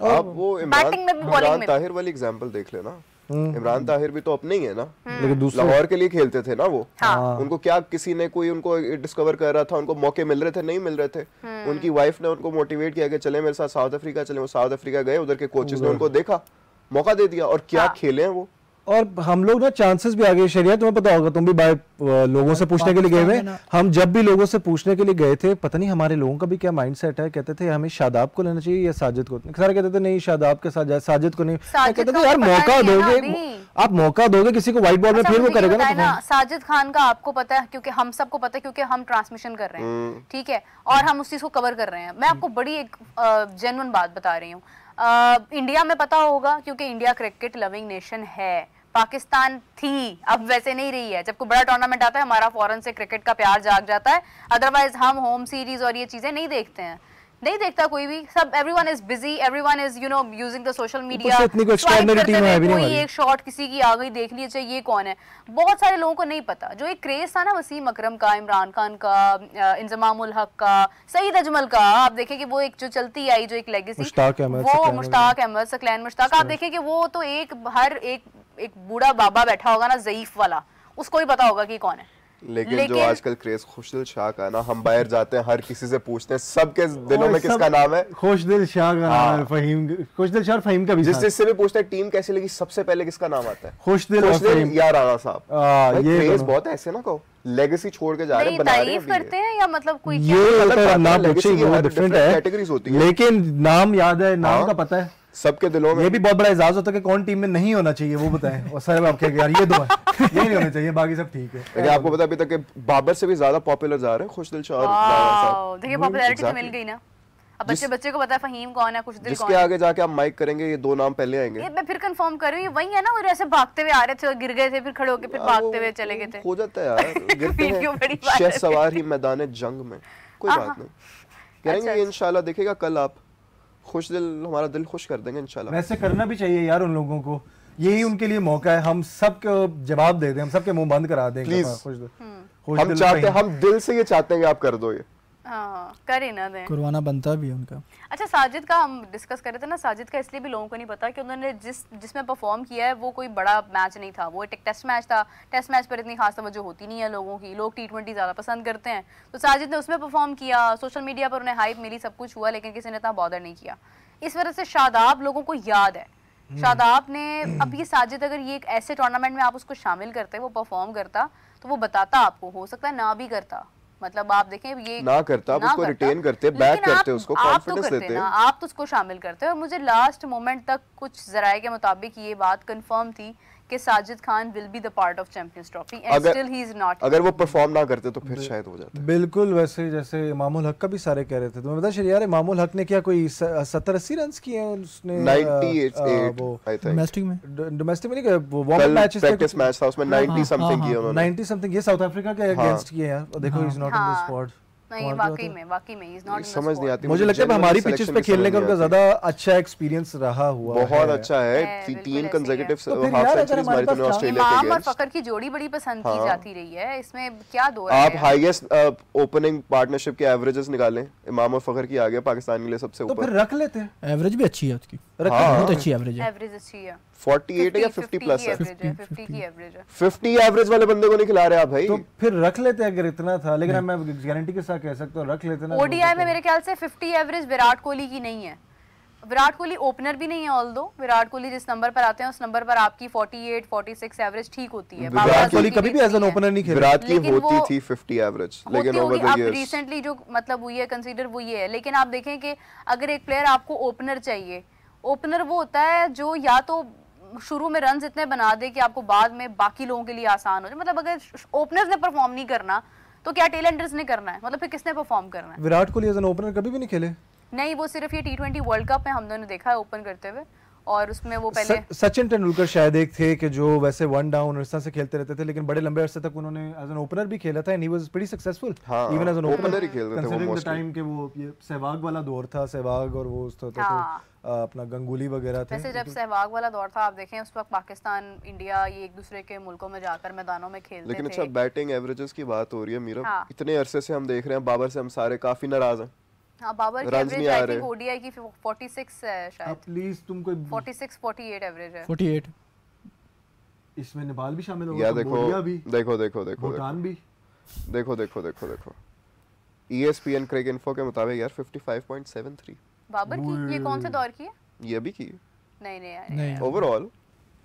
आप वो बैटिंग में भी, बॉलिंग इमरान में ताहिर वाली एग्जांपल देख लेना। इमरान ताहिर भी तो अपने ही है ना, लेकिन दूसरे लाहौर के लिए खेलते थे ना वो। हाँ। उनको क्या किसी ने कोई उनको डिस्कवर कर रहा था, उनको मौके मिल रहे थे, नहीं मिल रहे थे। उनकी वाइफ ने उनको मोटिवेट किया कि चले मेरे साथ साउथ अफ्रीका चले। वो साउथ अफ्रीका गए, उधर के कोचेस ने उनको देखा, मौका दे दिया, और क्या खेले हैं वो। और हम लोग ना चांसेस भी आगे, शरिया तुम्हें पता होगा, तुम भी बाय लोगों से पूछने के लिए गए हुए। हम जब भी लोगों से पूछने के लिए गए थे, पता नहीं हमारे लोगों का भी क्या माइंडसेट है, कहते थे हमें शादाब को लेना चाहिए या साजिद को। सारे कहते थे नहीं शादाब के साथ जाए, साजिद को नहीं। कहते थे यार मौका दोगे, आप मौका दोगे किसी को व्हाइट बॉल में, फिर वो करेगा ना। साजिद खान का आपको पता है, क्योंकि हम सबको पता है, क्योंकि हम ट्रांसमिशन कर रहे हैं, ठीक है, और हम उस चीज को कवर कर रहे हैं। मैं आपको बड़ी एक जेन्युइन बात बता रही हूँ। इंडिया में पता होगा, क्योंकि इंडिया क्रिकेट लविंग नेशन है। पाकिस्तान थी, अब वैसे नहीं रही है। जब कोई बड़ा टूर्नामेंट आता है, हमारा फौरन से क्रिकेट का प्यार जाग जाता है, अदरवाइज हम होम सीरीज और ये चीजें नहीं देखते हैं, नहीं देखता कोई भी। सब everyone is busy, everyone is you know using the social media. कोई एक शॉट किसी की आ गई, देख लीजिए ये कौन है। बहुत सारे लोगों को नहीं पता। जो एक क्रेज था ना वसीम अकरम का, इमरान खान का, इंजमामुल हक का, सईद अजमल का, आप देखें कि वो एक जो चलती आई, जो एक लेगेसी, वो मुश्ताक अहमद, सकलैन मुश्ताक, आप देखें कि वो तो एक बूढ़ा बाबा बैठा होगा ना, ज़ईफ वाला, उसको ही पता होगा कि कौन है। लेकिन जो आजकल क्रेज खुशदिल शाह का ना, हम बाहर जाते हैं, हर किसी से पूछते हैं, सबके दिलों में किसका नाम है? खुशदिल शाह का नाम है, फहीम, खुशदिल शाह, फहीम का भी। जिससे भी पूछते हैं टीम कैसी लगी, सबसे पहले किसका नाम आता है? खुशदिल या राणा साहब। ये क्रेज बहुत ऐसे ना कहो, लेगेसी छोड़ के जा रहे हैं, बना रहे हैं, करते हैं, या मतलब कोई ये नाम डिफरेंट है, कैटेगरीज होती है, लेकिन नाम याद है, नाम का पता है सबके दिलों में। ये भी बहुत बड़ा एजाज होता है कि कौन टीम में नहीं होना चाहिए, वो बताएं। और सारे आप कहेंगे यार ये दो है, ये नहीं होने चाहिए, बाकी सब ठीक है। लेकिन आपको पता है अभी तक कि बाबर से भी ज्यादा पॉपुलर जा रहे हैं खुशदिल शाह और राणा साहब। देखिए पॉपुलैरिटी तो मिल गई ना। अब बच्चे को पता है फहीम कौन है, खुशदिल कौन है। जिसके आगे जाके आप माइक करेंगे, ये दो नाम पहले आएंगे। ये मैं फिर कंफर्म कर रही हूं, वही है ना, वो ऐसे भागते हुए आ रहे थे, गिर गए थे, फिर खड़े होके फिर भागते हुए चले गए थे। हो जाता है यार, गिरते हैं, शह सवार ही मैदान जंग में, कोई बात नहीं, करेंगे इंशाल्लाह। देखेगा कल आप, खुश दिल, हमारा दिल खुश कर देंगे इंशाल्लाह। वैसे करना भी चाहिए यार उन लोगों को, यही उनके लिए मौका है, हम सबको जवाब दे दें, हम सबके मुंह बंद करा दें। हम चाहते हैं, हम दिल से ये चाहते हैं कि आप कर दो ये। हाँ, कर ही ना दें, करवाना बनता भी है उनका। अच्छा, साजिद का हम डिस्कस कर रहे थे ना, साजिद का इसलिए भी लोगों को नहीं पता कि उन्होंने जिसमें परफॉर्म किया है वो कोई बड़ा मैच नहीं था, वो एक टेस्ट मैच था। टेस्ट मैच पर इतनी खास तवज्जो होती नहीं है लोगों की, लोग T20 ज़्यादा पसंद करते हैं। तो साजिद ने उसमें परफॉर्म किया, सोशल मीडिया पर उन्हें हाइप मिली, सब कुछ हुआ, लेकिन किसी ने इतना बॉदर नहीं किया। इस वजह से शादाब लोगों को याद है। शादाब ने, अब ये साजिद अगर ये एक ऐसे टूर्नामेंट में आप उसको शामिल करते, वो परफॉर्म करता, तो वो बताता आपको, हो सकता है ना भी करता, मतलब आप देखें ये ना करता, आप उसको रिटेन करते, बैक करते, उसको कॉन्फिडेंस देते, आप तो उसको शामिल करते हैं। और मुझे लास्ट मोमेंट तक कुछ जराये के मुताबिक ये बात कंफर्म थी कि Sajid Khan will be the part of champions trophy, and still he is not. अगर वो परफॉर्म ना करते तो फिर शायद हो जाता। बिल्कुल वैसे जैसे इमामुल हक का भी सारे कह रहे थे, तुम्हें पता है यार इमामुल हक ने क्या कोई 70-80 रन किए हैं उसने 98 आई थिंक डोमेस्टिक में नहीं, वो warm up matches practice match था, उसमें 90 समथिंग किए उन्होंने, 90 समथिंग ये साउथ अफ्रीका के अगेंस्ट किए यार। देखो he is not in the squad. नहीं, वाकई में he is not in the squad. समझ नहीं आती मुझे लगता है हमारी पिचेस पे खेलने का उनका ज्यादा अच्छा एक्सपीरियंस रहा हुआ है, बहुत अच्छा है। 3 कंसेक्यूटिव हाफ सेंचुरीज मारी थी ऑस्ट्रेलिया के अगेंस्ट। और फकर की जोड़ी बड़ी पसंद की जाती रही है, इसमें क्या दो है। आप हाईएस्ट ओपनिंग पार्टनरशिप के एवरेजेस निकालें, इमाम और फकर की आ गया पाकिस्तान के लिए सबसे ऊपर। तो फिर रख लेते हैं, एवरेज भी अच्छी है उसकी, बहुत अच्छी एवरेज है। एवरेज अच्छी है, 48 या 50 प्लस है, 50 की एवरेज है। 50 एवरेज वाले बंदे को नहीं खिला रहे आप भाई। तो फिर रख लेते हैं अगर इतना था, लेकिन मैं गारंटी के साथ कह सकता हूं रख लेते ना। ओडीआई में मेरे ख्याल से 50 एवरेज विराट कोहली की नहीं है। विराट कोहली ओपनर भी नहीं है, ऑल्दो विराट कोहली जिस नंबर पर आते हैं उस नंबर पर आपकी 48-46 एवरेज ठीक होती है। विराट कोहली कभी भी एज एन ओपनर नहीं खेला, विराट की होती थी 50 एवरेज, लेकिन ओवर द इयर्स रिसेंटली जो मतलब हुई है कंसीडर वो ये है। लेकिन आप देखें कि अगर एक प्लेयर आपको ओपनर चाहिए, ओपनर वो होता है जो या तो शुरू में रन इतने बना दे कि आपको बाद में बाकी लोगों के लिए आसान हो जाए। मतलब अगर ओपनर्स ने परफॉर्म नहीं करना तो क्या टेलेंडर्स ने करना है? मतलब फिर किसने परफॉर्म करना है? Virat Kohli as an opener कभी भी नहीं खेले? नहीं, वो सिर्फ ये T20 वर्ल्ड कप में हम दोनों ने देखा है ओपन करते हुए, और उसमें वो पहले सचिन तेंदुलकर शायद एक थे कि जो वैसे वन डाउन और इस तरह से खेलते रहते थे, लेकिन बड़े लंबे अरसे तक उन्होंने एज एन ओपनर भी खेला था and he was pretty successful even as an opener ही खेल रहे थे वो कंसीडरिंग द मोस्टली। टाइम के वो ये सहवाग वाला दौर था, सहवाग और वो उस तरह तो अपना गंगूली वगैरह थे। वैसे जब सहवाग वाला दौर था आप देखें उस वक्त पाकिस्तान इंडिया ये एक दूसरे के मुल्कों में जाकर मैदानों में खेलते लेकिन थे। अच्छा बैटिंग एवरेजेस की बात हो रही है मीरा, इतने अरसे से हम देख रहे हैं बाबर से हम सारे काफी नाराज हैं। हाँ, बाबर की एवरेज आई थिंक ओडीआई की 46 है शायद, प्लीज तुम कोई 46 48 एवरेज है। 48 इसमें नेपाल भी शामिल होगा, या कंबोडिया भी, देखो भूटान भी। देखो ESPN क्रिक इन्फो के मुताबिक यार 55.73 बाबर की। ये कौन से दौर की है? ये भी की नहीं ओवरऑल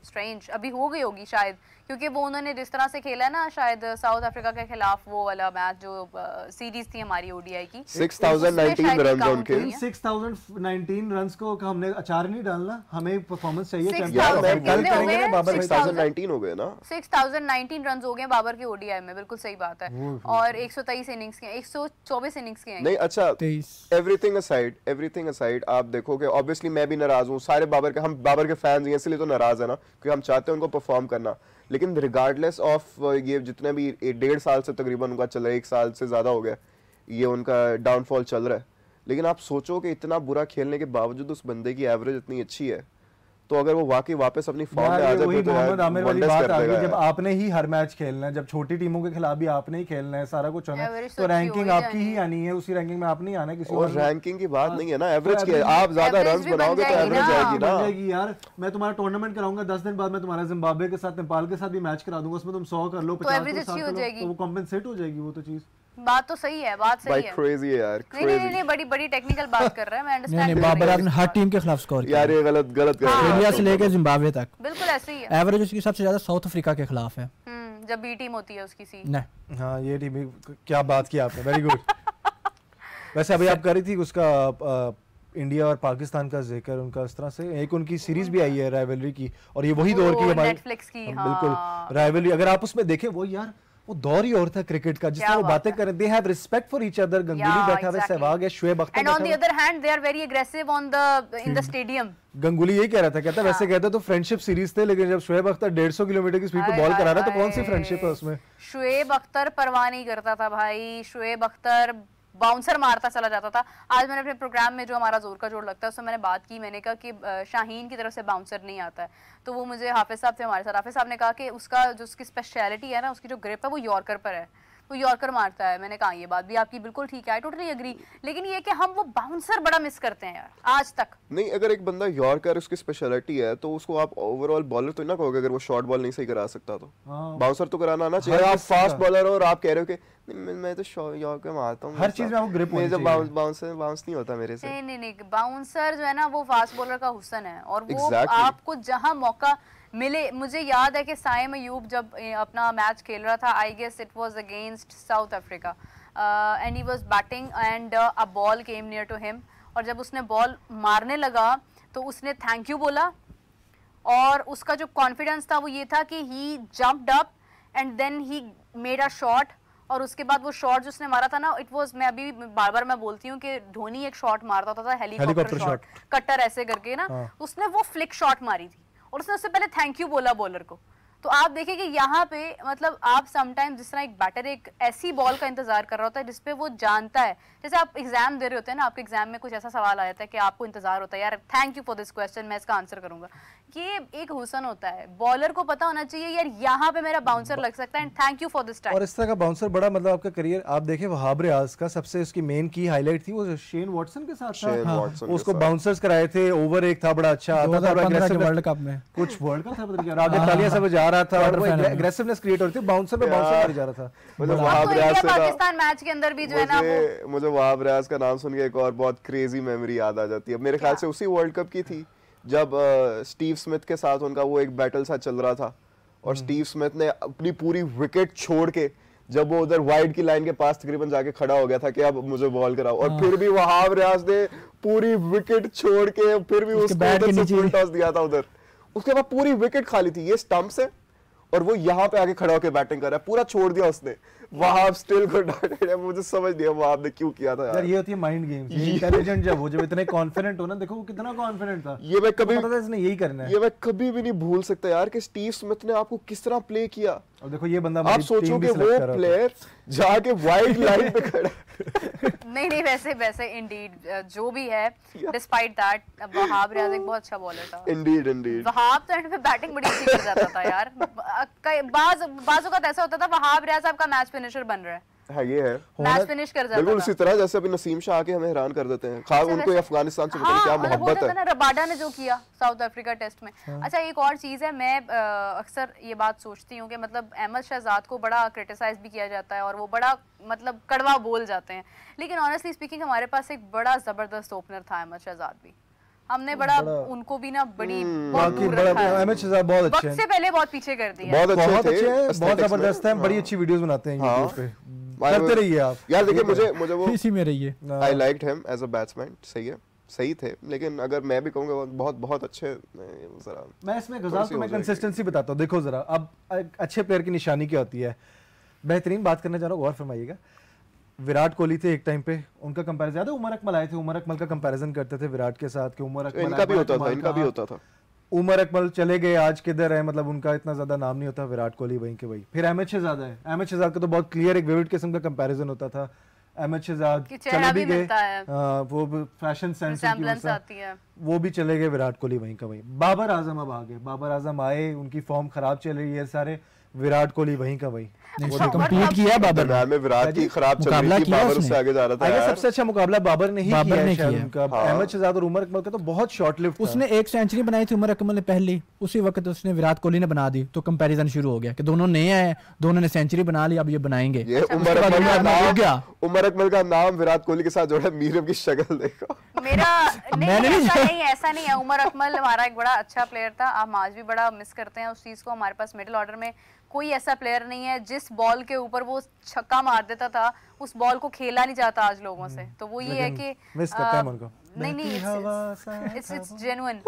स्ट्रेंज अभी हो गई होगी शायद, क्योंकि वो उन्होंने जिस तरह से खेला है ना शायद साउथ अफ्रीका के खिलाफ वो वाला मैच जो सीरीज थी हमारी ओडीआई की, 6019 रन उनके। 6019 रन्स को हमने अचार नहीं डालना, हमें परफॉर्मेंस चाहिए। 6019 हो गए ना, 6019 रन हो गए बाबर के ओडीआई में, बिल्कुल सही बात है। और 123 इनिंग्स के 124 इनिंग्स के नहीं अच्छा एवरीथिंग असाइड आप देखोगे ऑब्वियसली मैं भी नाराज हूँ, सारे बाबर के, हम बाबर के फैंस हैं इसलिए तो नाराज है ना, क्योंकि हम चाहते हैं उनको परफॉर्म करना, लेकिन रिगार्डलेस ऑफ ये जितने भी 1.5 साल से तकरीबन उनका चल रहा है, 1 साल से ज्यादा हो गया ये उनका डाउनफॉल चल रहा है, लेकिन आप सोचो कि इतना बुरा खेलने के बावजूद उस बंदे की एवरेज इतनी अच्छी है, तो अगर वो वाकई वापस अपनी फॉर्म में आ जाए तो मोहम्मद आमिर वाली बात आ गई, जब आपने ही हर मैच खेलना है, जब छोटी टीमों के खिलाफ भी आपने ही खेलना है, सारा कुछ होना है, तो रैंकिंग आपकी ही आनी है, उसी रैंकिंग में आप नहीं आना किसी और रैंकिंग की बात नहीं है ना, एवरेज की है, आप ज्यादा रन्स बनाओगे तो एवरेज आएगी ना। यार मैं तुम्हारा टूर्नामेंट कराऊंगा 10 दिन बाद, मैं तुम्हारा जिम्बाब्वे के साथ नेपाल के साथ भी मैच करा दूंगा, उसमें तुम 100 कर लो 50 कर लो, तो वो कॉम्पेंसेट हो जाएगी वो तो चीज। बात तो सही है, बात सही है। क्रेजी है यार, नहीं बड़ी टेक्निकल बात कर रहे हैं, मैं अंडरस्टैंड। नहीं बाबर आजम हर टीम के खिलाफ स्कोर किया यार, ये गलत कर रहे हैं, ऑस्ट्रेलिया से लेकर जिम्बाब्वे तक बिल्कुल ऐसे ही है। एवरेज उसकी सबसे ज्यादा साउथ अफ्रीका के खिलाफ है, जब बी टीम होती है उसकी सी। नहीं हाँ ये टीम क्या बात की आपने, वेरी गुड। वैसे अभी आप कर रही थी उसका इंडिया और पाकिस्तान का जिक्र, उनका इस तरह से एक उनकी सीरीज भी आई है राइवलरी की, और ये वही दौर की हमारी नेटफ्लिक्स की, बिल्कुल राइवलरी, अगर आप उसमें देखें वो यार वो दौर ही और था क्रिकेट का, जिसमें वो बातें कर रहे, they have respect for each other, Ganguly बैठा है, सहवाग है, Shoaib Akhtar and on the other hand they are very aggressive on the in the stadium. Ganguly यही कह रहा था, कहता वैसे कहता तो फ्रेंडशिप सीरीज थे, लेकिन जब शुएब अख्तर 150 किलोमीटर की स्पीड पे बॉल करा रहा है तो कौन सी फ्रेंडशिप है उसमें? शुएब अख्तर परवाह नहीं करता था भाई, शुएब अख्तर बाउंसर मारता चला जाता था। आज मैंने अपने प्रोग्राम में जो हमारा जोर का जोड़ लगता है उसमें मैंने बात की, मैंने कहा कि शाहीन की तरफ से बाउंसर नहीं आता है, तो वो मुझे हाफिज साहब थे हमारे साथ, हाफिज साहब ने कहा कि उसका जो उसकी स्पेशलिटी है ना, उसकी जो ग्रिप है वो यॉर्कर पर है, वो यॉर्कर मारता है। मैंने कहा ये बात भी आपकी बिल्कुल ठीक है, आई टोटली एग्री, लेकिन ये कि हम वो बाउंसर बड़ा मिस करते हैं यार आज तक। नहीं, अगर एक बंदा यॉर्कर उसकी स्पेशलिटी है तो उसको आप ओवरऑल बॉलर तो ना कहोगे, अगर वो शॉर्ट बॉल नहीं सही करा सकता तो बाउंसर तो कराना आना चाहिए। आप फास्ट बॉलर हो और आप कह रहे हो कि मैं तो यॉर्कर मारता हूं, हर चीज में आपको ग्रिप होनी चाहिए, बाउंस नहीं होता मेरे से। नहीं बाउंसर जो है ना वो फास्ट बॉलर का हुस्न है, और वो आपको जहां मौका मिले। मुझे याद है कि साइम अयूब जब अपना मैच खेल रहा था, I guess it was against South Africa, and he was batting and a ball came near to him, और जब उसने बॉल मारने लगा तो उसने थैंक यू बोला, और उसका जो कॉन्फिडेंस था वो ये था कि he jumped up and then he made a shot, और उसके बाद वो शॉट जो उसने मारा था ना, इट वाज, मैं अभी बार बार मैं बोलती हूँ कि धोनी एक शॉट मारता था हेलीकॉप्टर शॉट, कट्टर ऐसे करके ना, उसने वो फ्लिक शॉट मारी थी, और उसने उससे पहले थैंक यू बोला बॉलर को। तो आप देखिए कि यहाँ पे मतलब आप समटाइम जिस तरह एक बैटर एक ऐसी बॉल का इंतजार कर रहा होता है जिसपे वो जानता है, जैसे आप एग्जाम दे रहे होते हैं ना, आपके एग्जाम में कुछ ऐसा सवाल आ जाता है कि आपको इंतजार होता है यार thank you for this question, मैं इसका आंसर करूंगा, ये एक हुसन होता है। बॉलर को पता होना चाहिए यार यहाँ पे मेरा बाउंसर लग सकता है and thank you for this time. और इस तरह का बाउंसर बड़ा मतलब आपका करियर, आप देखें वहाब रियाज का सबसे उसकी मेन की हाईलाइट थी वो शेन वॉटसन के साथ था, उसको बाउंसर्स कराए थे, ओवर एक था बड़ा अच्छा आता था, वर्ल्ड कप में कुछ वर्ल्ड कप था पता नहीं, आगे तालियां सब जा रहा था, एग्रेसिवनेस क्रिएट हो रही थी, बाउंसर पे बाउंसर मारी जा रहा था। मुझे वहाब रियाज से पाकिस्तान मैच के अंदर भी जो है ना वो, मुझे वहाब रियाज का नाम सुन के एक और बहुत क्रेजी मेमोरी याद आ जाती है, मेरे ख्याल से उसी वर्ल्ड कप की थी जब स्टीव स्मिथ के साथ उनका वो एक बैटल सा चल रहा था, और स्टीव स्मिथ ने अपनी पूरी विकेट छोड़ के जब वो उधर वाइड की लाइन के पास तकरीबन जाके खड़ा हो गया था कि अब मुझे बॉल कराओ, और फिर भी वहाब रियाज ने पूरी विकेट छोड़ के फिर भी उसको फुल टॉस दिया था उधर। उसके बाद पूरी विकेट खाली थी, ये स्टंप्स है और वो यहाँ पे आके खड़ा होकर बैटिंग कर रहा है, पूरा छोड़ दिया उसने। वहाब स्टिल गुड है, मुझे समझ नहीं वहाब ने क्यों किया था यार। ये होती है माइंड गेम्स, ये इंटेलिजेंट जब वो जब इतने कॉन्फिडेंट हो ना, देखो वो कितना कॉन्फिडेंट था, ये मैं कभी पता था इसने यही करना है। ये मैं कभी भी नहीं भूल सकता यार कि स्टीव स्मिथ ने आपको किस तरह प्ले किया। और देखो ये बंदा, आप सोचो कि वो प्लेयर जाके वाइड लाइन पे खड़ा नहीं वैसे इंडीड जो भी है, डिस्पाइट दैट वहाब रियाज एक बहुत अच्छा बॉलर था। इंडीड वहाब तो एंड पे बैटिंग बड़ी अच्छी कर जाता था यार। बाजों का ऐसा होता था वहाब रियाज आपका मैच फिनिशर बन रहा है। हाँ ये है, मैच फिनिश कर जाता था बिल्कुल उसी तरह जैसे अभी नसीम शाह आके हमें हैरान कर देते हैं। खास उनको अफगानिस्तान से क्या मोहब्बत है। रबाडा ने जो किया साउथ अफ्रीका टेस्ट में। अच्छा एक और चीज है, मैं अक्सर ये बात सोचती हूँ कि मतलब अहमद शहजाद को बड़ा क्रिटिसाइज भी किया जाता है और वो बड़ा मतलब कड़वा बोल जाते हैं, लेकिन ऑनेस्टली स्पीकिंग हमारे पास एक बड़ा जबरदस्त ओपनर था अहमद शहजाद भी। हमने बड़ा उनको भी ना बड़ी अहमद शहजाद बहुत अच्छे हैं, वक्त से पहले बहुत पीछे कर दिया। बहुत अच्छे हैं, बहुत जबरदस्त हैं, बड़ी अच्छी वीडियोस बनाते हैं यूट्यूब पे, करते रहिए आप यार। देखिए मुझे वो इसी में रहिए, I liked him as a batsman, सही है, सही थे, लेकिन अगर मैं भी कहूंगा बहुत बहुत अच्छे। जरा मैं इसमें गजाल को मैं कंसिस्टेंसी बताता हूँ। देखो जरा, अब अच्छे प्लेयर की निशानी क्या होती है, बेहतरीन बात करना चाह रहा हूँ, गौर फरमाइएगा। विराट कोहली थे एक टाइम पे, उनका कंपैरिजन याद है, उमर अकमल आए थे, उमर अकमल का कंपैरिजन करते थे विराट के साथ कि उमर अकमल, इनका भी होता था। उमर अकमल चले गए, आज किधर है, मतलब उनका इतना ज्यादा नाम नहीं होता, विराट कोहली वहीं के वहीं। फिर अहमद शहजाद है, अहमद शहजाद का तो बहुत क्लियर एक विविड किस्म का कंपैरिजन होता था। अहमद शहजाद चले भी गए, वो फैशन सेंस आती है, वो भी चले गए, विराट कोहली वहीं का वहीं। बाबर आजम अब आ गए, बाबर आजम आए, उनकी फॉर्म खराब चल रही है सारे, विराट कोहली वहीं का वहीं। कंप्लीट किया बाबर में, विराट की खराब चल रही थी, बाबर उससे आगे जा रहा था यार। सबसे अच्छा मुकाबला बाबर ने ही किया है उनका। अहमद शहजाद और उमर अकमल का तो बहुत शॉर्ट लिफ्ट था। उसने एक सेंचुरी बनाई थी उमर अकमल ने पहली, उसी वक्त उसने विराट कोहली ने बना दी, तो कंपैरिजन शुरू हो गया कि दोनों नए हैं, दोनों ने सेंचुरी बना ली, अब ये बनाएंगे। ये उमर अकमल का नाम विराट कोहली के साथ जोड़ा, मीरम की शक्ल देखो। मेरा ऐसा नहीं है, उमर अकमल हमारा एक बड़ा अच्छा प्लेयर था, हम आज भी बड़ा मिस करते हैं उस चीज को। हमारे पास मिडिल ऑर्डर में कोई ऐसा प्लेयर नहीं है जिस बॉल के ऊपर वो छक्का मार देता था, उस बॉल को खेला नहीं जाता आज लोगों से। तो वो ये है कि मिस करते हैं उनको। नहीं इट्स जेन्युइन।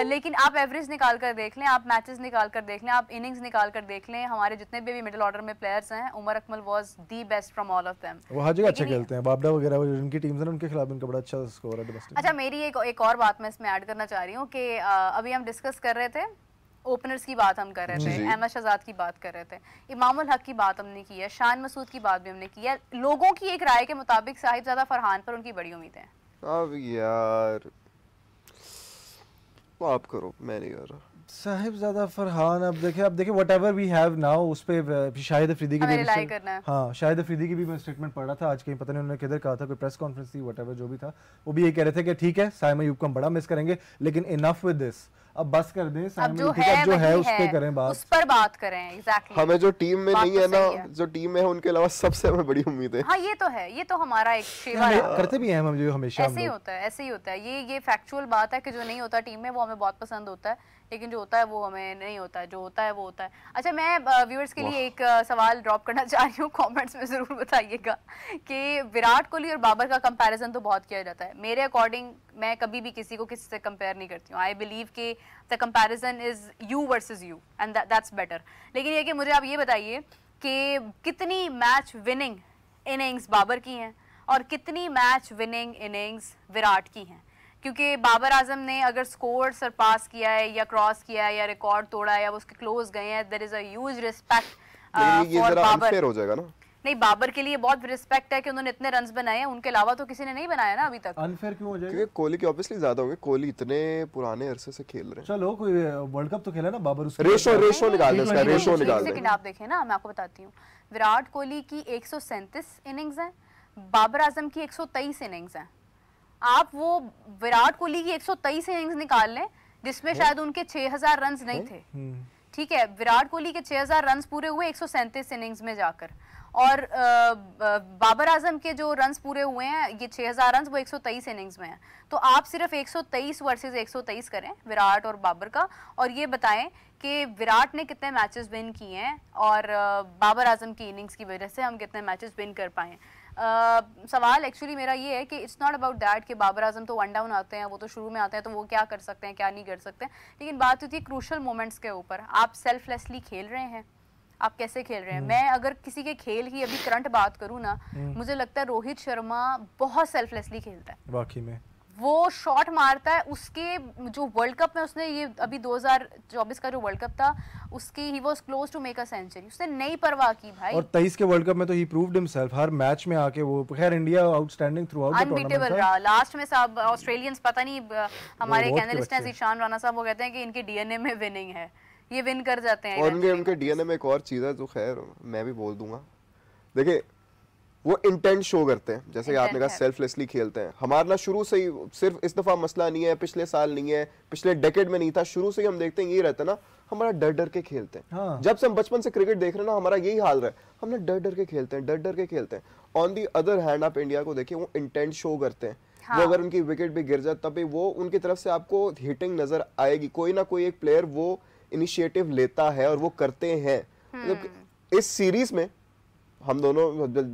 लेकिन आप एवरेज निकाल कर देख लें, आप मैचेस निकाल कर देख लें, आप इनिंग्स निकाल कर देख लें, हमारे जितने भी मिडिल ऑर्डर में प्लेयर्स हैं, Umar Akmal was the best from all of them. वो हर जगह अच्छे खेलते हैं, बाबडा वगैरह उनकी टीम्स हैं, उनके खिलाफ उनका बड़ा अच्छा स्कोर है डोमेस्टिक। अच्छा मेरी एक और बात मैं इसमें ऐड करना चाह रही हूँ कि अभी हम डिस्कस कर रहे थे, ओपनर्स की बात हम कर रहे थे, अहमद शहजाद की बात कर रहे थे, इमामुल हक की बात हमने की है, शान मसूद की बात भी हमने की है। लोगों की एक राय के मुताबिक साहिबजादा फरहान पर उनकी बड़ी उम्मीद है। अब यार आप करो, मैं नहीं कर रहा। साहिबजादा फरहान, अब देखिए व्हाटएवर वी हैव नाउ, उस पे शाहिद अफरीदी की भी, हाँ शाहिद अफरीदी की भी मैं स्टेटमेंट पढ़ रहा था आज, कहीं पता नहीं उन्होंने किधर कहा था, कोई प्रेस कॉन्फ्रेंस थी, व्हाटएवर जो भी था, वो भी ये कह रहे थे कि ठीक है साइम अयूब को हम बड़ा मिस करेंगे, लेकिन इनफ विद दिस, अब बस कर दें, अब जो है उस पे करें बात, उस पर बात करें। एग्जैक्टली हमें जो टीम में नहीं है ना, जो टीम में है उनके अलावा सबसे हमें बड़ी उम्मीद है। हाँ ये तो है, ये तो हमारा एक शेवा है, करते भी हैं हम जो हमेशा, ऐसे ही होता है, ऐसे ही होता है। ये फैक्चुअल बात है कि जो नहीं होता टीम में वो हमें बहुत पसंद होता है, लेकिन जो होता है वो हमें नहीं होता है, जो होता है वो होता है। अच्छा मैं व्यूअर्स के लिए एक सवाल ड्रॉप करना चाह रही हूँ, कमेंट्स में ज़रूर बताइएगा कि विराट कोहली और बाबर का कंपैरिजन तो बहुत किया जाता है। मेरे अकॉर्डिंग मैं कभी भी किसी को किसी से कंपेयर नहीं करती हूँ। आई बिलीव कि the comparison is you versus you and that's better. लेकिन ये कि मुझे आप ये बताइए कि कितनी मैच विनिंग इनिंग्स बाबर की हैं और कितनी मैच विनिंग इनिंग्स विराट की हैं, क्योंकि बाबर आजम ने अगर स्कोर सरपास किया है या क्रॉस किया है या रिकॉर्ड तोड़ा है या उसके क्लोज गए हैं, there is a huge respect for Babar. हो जाएगा ना, नहीं बाबर के लिए बहुत रिस्पेक्ट है कि उन्होंने इतने रन्स बनाए हैं, उनके अलावा तो किसी ने नहीं बनाया ना अभी तक। अनफेयर क्यों हो जाएगा? क्योंकि कोहली के ऑब्वियसली ज्यादा होंगे, कोहली इतने पुराने अरसे से खेल रहे हैं। चलो कोई वर्ल्ड कप तो खेला ना बाबर, उसका रेशो निकाल दे, इसका रेशो निकाल दे। लेकिन आप देखें ना, मैं आपको बताती हूँ, विराट कोहली की 137 इनिंग्स हैं, बाबर आजम की 123 इनिंग्स हैं। आप वो विराट कोहली की 123 इनिंग्स निकाल लें जिसमें शायद उनके 6000 रन्स नहीं थे, ठीक है, विराट कोहली के 6000 रन्स पूरे हुए 137 इनिंग्स में जाकर, और बाबर आजम के जो रन्स पूरे हुए हैं ये 6000 रन्स वो 123 इनिंग्स में हैं। तो आप सिर्फ 123 वर्सेस 123 करें विराट और बाबर का, और ये बताएं कि विराट ने कितने मैचेस विन किए हैं और बाबर आजम की इनिंग्स की वजह से हम कितने मैचेस विन कर पाए। सवाल एक्चुअली मेरा ये है कि इट्स नॉट अबाउट दैट कि बाबर आजम तो वन डाउन आते हैं, वो तो शुरू में आते हैं, तो वो क्या कर सकते हैं क्या नहीं कर सकते, लेकिन बात होती है क्रूशल मोमेंट्स के ऊपर। आप सेल्फलेसली खेल रहे हैं, आप कैसे खेल रहे हैं। मैं अगर किसी के खेल की अभी करंट बात करूँ ना, मुझे लगता है रोहित शर्मा बहुत सेल्फलेसली खेलता है। वाकई में वो शॉट मारता है, उसके जो वर्ल्ड कप में उसने ये अभी 2024 का जो वर्ल्ड कप था उसकी he was close to make a century, उसने नहीं परवाह की भाई। और 23 के वर्ल्ड कप में तो he proved himself, her match में आके वो, खैर India outstanding through out the tournament था। लास्ट में सब ऑस्ट्रेलियंस पता नहीं, हमारे एक एनालिस्ट हैं ईशान राणा साहब, वो कहते हैं कि इनके डीएनए में विनिंग है, ये विन कर जाते हैं। और उनके डीएनए में एक और चीज है जो खैर मैं भी बोल दूंगा, देखिए वो इंटेंट शो करते हैं, जैसे आपने कहा सेल्फलेसली खेलते हैं। हमारा ना शुरू से ही सिर्फ इस दफा मसला नहीं है, पिछले साल नहीं है, पिछले डेकेड में नहीं था, शुरू से ही हम देखते हैं ये रहता है ना, हमारा डर डर के खेलते हैं। हाँ। जब से हम बचपन से क्रिकेट देख रहे हैं ना, हमारा यही हाल रहा है, हमने डर डर के खेलते हैं, डर डर के खेलते हैं। ऑन दी अदर हैंड आप इंडिया को देखिए, वो इंटेंट शो करते हैं। हाँ। वो अगर उनकी विकेट भी गिर जाए तब भी वो उनकी तरफ से आपको हिटिंग नजर आएगी, कोई ना कोई एक प्लेयर वो इनिशिएटिव लेता है और वो करते हैं। मतलब इस सीरीज में हम दोनों,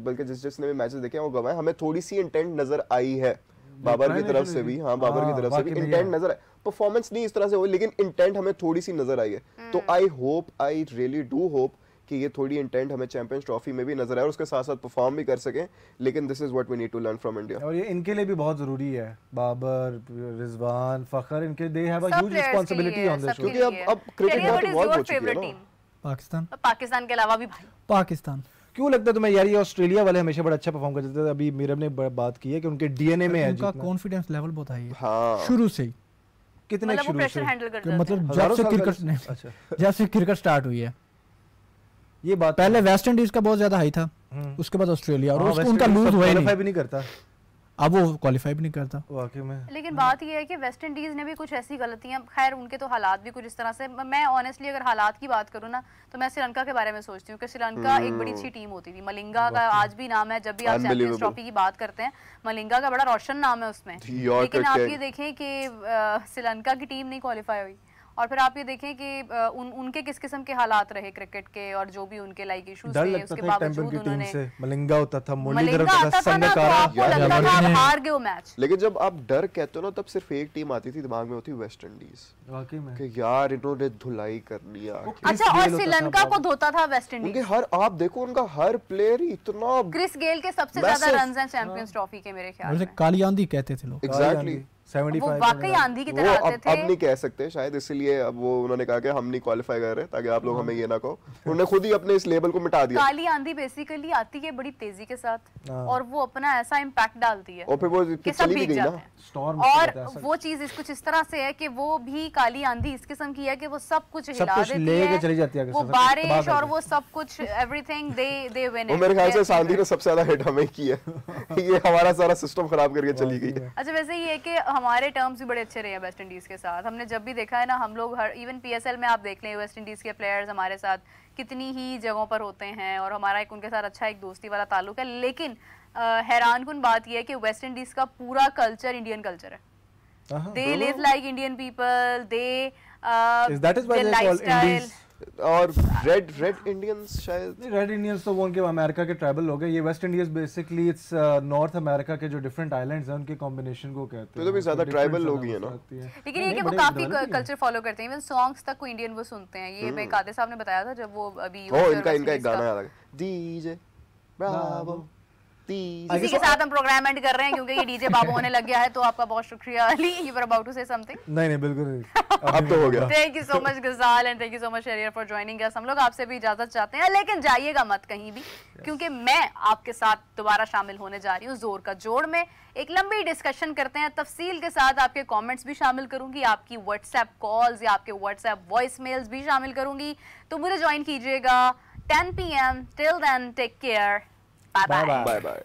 बल्कि जिसने भी मैचेस देखे हैं वो गवाए, हमें थोड़ी सी इंटेंट नजर आई है बाबर की तरफ से भी। हाँ, बाबर की तरफ से भी इंटेंट नजर आई, परफॉर्मेंस नहीं इस तरह से हुई, लेकिन इंटेंट हमें थोड़ी सी नजर आई है। तो आई रियली डू होप कि ये थोड़ी इंटेंट हमें चैंपियंस ट्रॉफी में भी नजर आए और उसके साथ साथ परफॉर्म भी कर सकें। लेकिन this is what we need to learn from India, और ये इनके लिए भी बहुत जरूरी है। बाबर, रिजवान, फखर, इनके they have a huge responsibility on this, क्योंकि अब क्रिकेट बहुत इवॉल्व हो चुकी है ना। पाकिस्तान के अलावा भी भाई, पाकिस्तान क्यों लगता है तुम्हें यार, ये ऑस्ट्रेलिया वाले हमेशा बड़ा अच्छा परफॉर्म करते थे। अभी मीरब ने बात की है कि उनके डीएनए में है, उनका कॉन्फिडेंस लेवल बहुत हाई है। हाँ। शुरू से ही, कितने शुरू से, मतलब जब से क्रिकेट स्टार्ट हुई है ये बात। पहले वेस्ट इंडीज का बहुत ज्यादा हाई था, उसके बाद ऑस्ट्रेलिया, और उनका लूज हुआ ही नहीं करता, अब वो क्वालिफाई भी नहीं करता वाकई में। लेकिन बात ये है कि वेस्ट इंडीज ने भी कुछ ऐसी गलतियां, खैर उनके तो हालात भी कुछ इस तरह से, मैं ऑनेस्टली अगर हालात की बात करूं ना तो मैं श्रीलंका के बारे में सोचती हूँ कि श्रीलंका एक बड़ी अच्छी टीम होती थी। मलिंगा का आज भी नाम है, जब भी आप चैंपियंस ट्रॉफी की बात करते हैं मलिंगा का बड़ा रोशन नाम है उसमें, लेकिन आप ये देखें कि श्रीलंका की टीम नहीं क्वालिफाई हुई। और फिर आप ये देखें कि उनके किस किस्म के हालात रहे क्रिकेट के, और जो भी उनके लाइक इश्यूज थे उसके बावजूद उन्होंने, मलिंगा होता था, मलिंगा आता था ना, तो आपको लगता था आप हार गए वो मैच। लेकिन जब आप डर कहते हो ना, तब सिर्फ एक टीम आती थी दिमाग में, होती वेस्ट इंडीज, वाकई में, कि यार इन्होंने धुलाई करनी है। अच्छा, और श्रीलंका को धोता था वेस्ट इंडीज। उनके हर, आप देखो उनका हर प्लेयर ही इतना, क्रिस गेल के सबसे ज्यादा रन्स हैं चैंपियंस ट्रॉफी के मेरे ख्याल में, काली आंधी कहते थे लोग। एग्जैक्टली, 75 वो वाकई आंधी की तरह आते थे। अब नहीं कह सकते शायद, इसलिए अब वो उन्होंने कहा कि हम नहीं क्वालिफाई कर रहे, ताकि आप लोग हमें ये ना कहो। उन्होंने खुद ही अपने इस लेबल को मिटा दिया। काली आंधी बेसिकली आती है बड़ी तेजी के साथ और वो अपना ऐसा इम्पैक्ट डालती है, और फिर वो चली भी गई ना स्टॉर्म। और वो चीज कुछ इस तरह से है कि वो भी काली आंधी इस किस्म की है कि वो सब कुछ हिला देती है, वो बारिश और वो सब कुछ, एवरीथिंग दे विन। मेरे ख्याल से सांधी ने सबसे ज्यादा हिट हमें की है, ये हमारा सारा सिस्टम खराब करके चली गई है। अच्छा, वैसे ये है कि हमारे टर्म्स भी बड़े अच्छे रहे हैं वेस्ट इंडीज के साथ। हमने जब भी देखा है ना, हम लोग हर, इवन पीएसएल में आप देख लें, वेस्ट इंडीज के प्लेयर्स हमारे साथ कितनी ही जगहों पर होते हैं और हमारा एक उनके साथ अच्छा एक दोस्ती वाला ताल्लुक है। लेकिन हैरानकुन बात यह है कि वेस्ट इंडीज का पूरा कल्चर इंडियन कल्चर है। They live like Indian people, they lifestyle. और रेड इंडियंस, शायद रेड इंडियंस तो वो उनके अमेरिका के ट्राइबल लोग हैं। ये West Indies basically it's north America के जो डिफरेंट आइलैंड्स हैं उनके कॉम्बिनेशन को कहते हैं। तो भी ज्यादा ट्राइबल लोग ही हैं ना, लेकिन ये कि वो काफी कल्चर फॉलो करते हैं, इवन सॉन्ग्स तक को इंडियन वो सुनते हैं। ये मैं कादे साहब ने बताया था जब वो अभी इनका एक गाना याद आ गया, डीजे ब्रावो। इसी के साथ हम प्रोग्राम एंड कर रहे हैं क्योंकि ये डीजे बाबू होने लग गया है। तो आपका बहुत शुक्रिया Ali, you were about to say something. नहीं बिल्कुल नहीं, अब तो हो गया। Thank you so much Ghazal and thank you so much Shareer for joining us. हम लोग आपसे भी इजाजत चाहते हैं, लेकिन जाइएगा मत कहीं भी, क्योंकि मैं आपके साथ दोबारा शामिल होने जा रही हूँ जोर का जोड़ में। एक लंबी डिस्कशन करते हैं, तफसील के साथ आपके कमेंट्स भी शामिल करूंगी, आपकी व्हाट्सएप कॉल्स या आपके व्हाट्सएप वॉइस मेल्स भी शामिल करूंगी। तो मुझे ज्वाइन कीजिएगा 10 PM। Till then take care, bye bye.